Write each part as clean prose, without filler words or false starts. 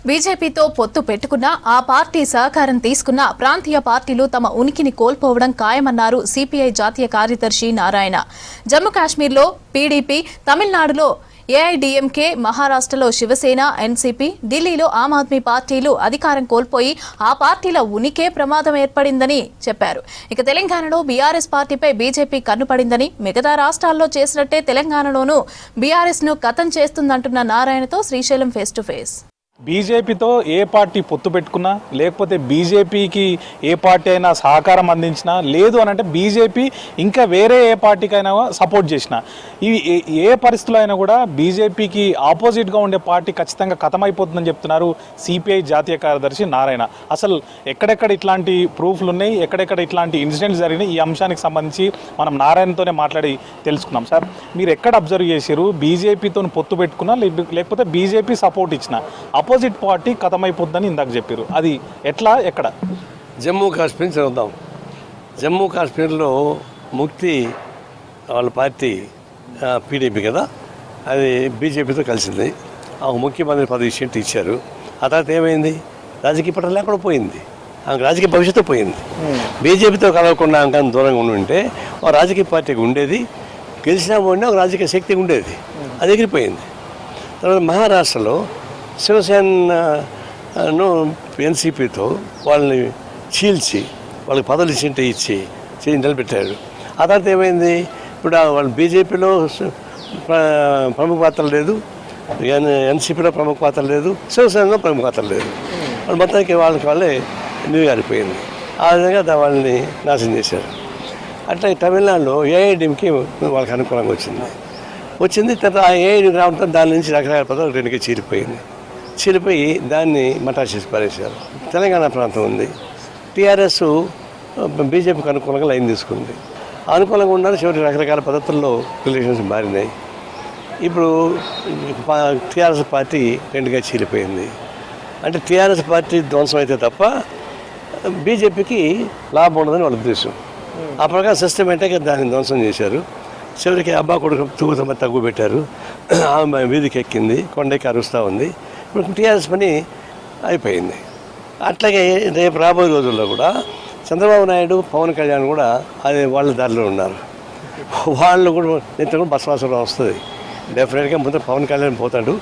బీజేపీతో పొత్తు పెట్టుకున్నా ఆ పార్టీ సహకారం తీసుకున్నా ప్రాంతీయ పార్టీలు తమ ఉనికిని కోల్పోవడం ఖాయమన్నారు సిపిఐ జాతీయ కార్యదర్శి నారాయణ. జమ్మూ కాశ్మీర్లో పీడీపీ, తమిళనాడులో ఏఐడీఎంకే, మహారాష్ట్రలో శివసేన, ఎన్సీపీ, ఢిల్లీలో ఆమ్ ఆద్మీ పార్టీలు అధికారం కోల్పోయి ఆ పార్టీల ఉనికే ప్రమాదం ఏర్పడిందని చెప్పారు. ఇక తెలంగాణలో బీఆర్ఎస్ పార్టీపై బీజేపీ కన్నుపడిందని, మిగతా రాష్ట్రాల్లో చేసినట్టే తెలంగాణలోనూ బీఆర్ఎస్ ను ఖతం చేస్తుందంటున్న నారాయణతో శ్రీశైలం ఫేస్ టు ఫేస్. బీజేపీతో ఏ పార్టీ పొత్తు పెట్టుకున్నా, లేకపోతే బీజేపీకి ఏ పార్టీ అయినా సహకారం అందించినా, లేదు అని అంటే బీజేపీ ఇంకా వేరే ఏ పార్టీకైనా సపోర్ట్ చేసినా, ఇవి ఏ పరిస్థితుల్లో అయినా కూడా బీజేపీకి ఆపోజిట్గా ఉండే పార్టీ ఖచ్చితంగా ఖతమైపోతుందని చెప్తున్నారు సిపిఐ జాతీయ కార్యదర్శి నారాయణ. అసలు ఎక్కడెక్కడ ఇట్లాంటి ప్రూఫ్లు ఉన్నాయి, ఎక్కడెక్కడ ఇట్లాంటి ఇన్సిడెంట్స్ జరిగినాయి, ఈ అంశానికి సంబంధించి మనం నారాయణతోనే మాట్లాడి తెలుసుకున్నాం. సార్, మీరు ఎక్కడ అబ్జర్వ్ చేశారు? బీజేపీతో పొత్తు పెట్టుకున్నా, లేకపోతే బీజేపీ సపోర్ట్ ఇచ్చినా అపోజిట్ పార్టీ ఖతమైపోద్దని ఇందాక చెప్పారు, అది ఎట్లా, ఎక్కడ? జమ్మూ కాశ్మీర్ చదువుతాం. జమ్మూ కాశ్మీర్లో ముక్తి వాళ్ళ పార్టీ పీడీపీ కదా, అది బీజేపీతో కలిసింది. ఆ ముఖ్యమంత్రి పదవి ఇచ్చారు. ఆ తర్వాత ఏమైంది? రాజకీయ పట్ల లేకుండా పోయింది, ఆమెకు రాజకీయ భవిష్యత్తు పోయింది. బీజేపీతో కలవకుండా ఇంకా దూరంగా ఉండి ఒక రాజకీయ పార్టీకి ఉండేది, గెలిచినా ఉండే ఒక రాజకీయ శక్తి ఉండేది, అది ఎగిరిపోయింది. తర్వాత మహారాష్ట్రలో శివసేనను ఎన్సీపీతో వాళ్ళని చీల్చి వాళ్ళకి పదవులు ఇచ్చి నిలబెట్టారు. ఆ తర్వాత ఏమైంది? ఇప్పుడు వాళ్ళు బీజేపీలో ప్రముఖ పాత్ర లేదు, ఎన్సీపీలో ప్రముఖ పాత్ర లేదు, శివసేనలో ప్రముఖ పాత్ర లేదు. వాళ్ళు మొత్తానికి వాళ్ళే నీరుగారిపోయింది. ఆ విధంగా వాళ్ళని నాశనం చేశారు. అట్లా తమిళనాడులో ఏఐడీఎంకి వాళ్ళకి అనుకూలంగా వచ్చింది. తర్వాత ఆ ఏఐడీ రావడంతో దాని నుంచి రకరకాల పదాలు రెండుగా చీలిపోయి దాన్ని మటాష్ చేసి పారేశారు. తెలంగాణ ప్రాంతం ఉంది, టీఆర్ఎస్ బీజేపీకి అనుకూలంగా లైన్ తీసుకుంది. అనుకూలంగా ఉండాలి, చివరికి రకరకాల పద్ధతుల్లో రిలేషన్స్ మారినాయి. ఇప్పుడు టీఆర్ఎస్ పార్టీ రెండుగా చీలిపోయింది. అంటే టీఆర్ఎస్ పార్టీ ధ్వంసం అయితే తప్ప బీజేపీకి లాభం ఉండదని వాళ్ళ ఉద్దేశం. ఆ ప్రకారం సిస్టమేటిక్గా దాన్ని ధ్వంసం చేశారు. చివరికి అబ్బా కొడుకు తూగుతమ్మ తగ్గు పెట్టారు, ఆమె వీధికి ఎక్కింది, కొండకి అరుస్తూ ఉంది. ఇప్పుడు టీఆర్ఎస్ పని అయిపోయింది. అట్లాగే రేపు రాబోయే రోజుల్లో కూడా చంద్రబాబు నాయుడు, పవన్ కళ్యాణ్ కూడా అది వాళ్ళ దారిలో ఉన్నారు. వాళ్ళు కూడా నిత్యం కూడా బస్వాసం వస్తుంది. డెఫినెట్గా ముందు పవన్ కళ్యాణ్ పోతాడు,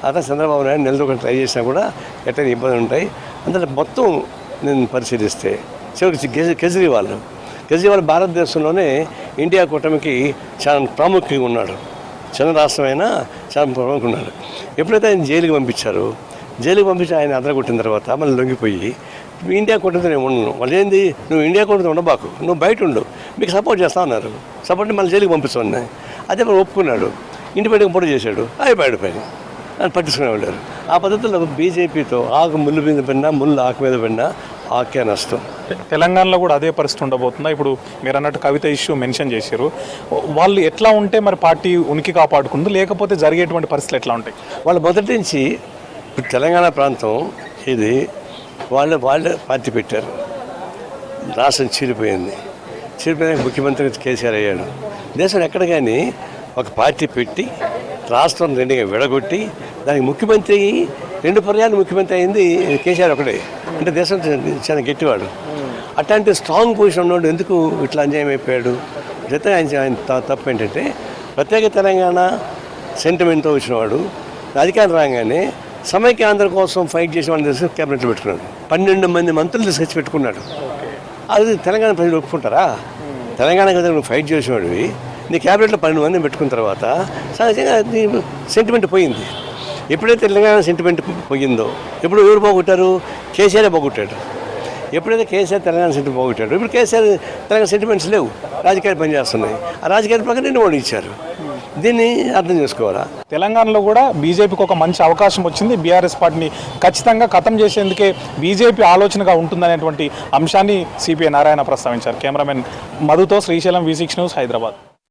అలా చంద్రబాబు నాయుడు నెలకొకటి ట్రై చేసినా కూడా ఎట్లయినా ఇబ్బందులు ఉంటాయి. అందులో మొత్తం నేను పరిశీలిస్తే చివరికి కేజ్రీవాల్ భారతదేశంలోనే ఇండియా కూటమికి చాలా ప్రాముఖ్యంగా ఉన్నాడు. చిన్న రాష్ట్రమైనా చాలా ప్రాముఖ్యంగా ఉన్నాడు. ఎప్పుడైతే ఆయన జైలుకి పంపించి ఆయన అదరగొట్టిన తర్వాత మళ్ళీ లొంగిపోయి ఇండియా కూటమితో నేను ఉండను, వాళ్ళు ఏంది, నువ్వు ఇండియా కూటమితో ఉండబాకు, నువ్వు బయట ఉండు, మీకు సపోర్ట్ చేస్తా ఉన్నారు, సపోర్ట్ మళ్ళీ జైలుకి పంపిస్తాను. అదే మరి ఒప్పుకున్నాడు, ఇంటి బయటకు పోటీ చేశాడు, బయటపడి అని పట్టించుకునే వెళ్ళారు. ఆ పద్ధతిలో బీజేపీతో ఆకు ముళ్ళు మీద పడినా, ముళ్ళు ఆకు మీద పడినా ఆకే నష్టం. తెలంగాణలో కూడా అదే పరిస్థితి ఉండబోతుందా? ఇప్పుడు మీరు అన్నట్టు కవిత ఇష్యూ మెన్షన్ చేశారు, వాళ్ళు ఎట్లా ఉంటే మరి పార్టీ ఉనికి కాపాడుకుంది, లేకపోతే జరిగేటువంటి పరిస్థితులు ఎట్లా ఉంటాయి? వాళ్ళు మొదటి నుంచి ఇప్పుడు తెలంగాణ ప్రాంతం ఇది వాళ్ళే పార్టీ పెట్టారు, రాష్ట్రం చీలిపోయిన ముఖ్యమంత్రి కేసీఆర్ అయ్యాడు. దేశం ఎక్కడ కానీ ఒక పార్టీ పెట్టి రాష్ట్రం రెండుగా విడగొట్టి దానికి ముఖ్యమంత్రి 2 పర్యాలు ముఖ్యమంత్రి అయింది కేసీఆర్ ఒకడే. అంటే దేశం చాలా గట్టివాడు. అట్లాంటి స్ట్రాంగ్ పొజిషన్ ఉన్నవాడు ఎందుకు ఇట్లా అన్యాయం అయిపోయాడు? అయితే ఆయన తప్పు ఏంటంటే ప్రత్యేక తెలంగాణ సెంటిమెంట్తో వచ్చినవాడు అధికారం రాగానే సమైక్య ఆంధ్ర కోసం ఫైట్ చేసిన వాళ్ళని తీసుకు క్యాబినెట్లో పెట్టుకున్నాడు. 12 మంది మంత్రులు తీసుకొచ్చి పెట్టుకున్నాడు. అది తెలంగాణ ప్రజలు ఒప్పుకుంటారా? తెలంగాణ కదా నువ్వు ఫైట్ చేసేవాడివి, నీ క్యాబినెట్లో 12 మందిని పెట్టుకున్న తర్వాత సహజంగా నీ సెంటిమెంట్ పోయింది. ఎప్పుడైతే తెలంగాణ సెంటిమెంట్ పోయిందో, ఎప్పుడు ఎవరు పోగొట్టారు? కేసీఆర్ పోగొట్టాడు. ఎప్పుడైతే కేసీఆర్ తెలంగాణ సెంటిమెంట్ పోగొట్టాడు, ఇప్పుడు కేసీఆర్ తెలంగాణ సెంటిమెంట్స్ లేవు, రాజకీయాలు పనిచేస్తున్నాయి. ఆ రాజకీయాల ప్రకారం 2 ఓట్లు ఇచ్చారు. దీన్ని అర్థం చేసుకోవాలా? తెలంగాణలో కూడా బీజేపీకి ఒక మంచి అవకాశం వచ్చింది. బీఆర్ఎస్ పార్టీని ఖచ్చితంగా ఖతం చేసేందుకే బీజేపీ ఆలోచనగా ఉంటుందనేటువంటి అంశాన్ని సిపిఐ నారాయణ ప్రస్తావించారు. కెమెరామెన్ మధుతో శ్రీశైలం, V6 న్యూస్, హైదరాబాద్.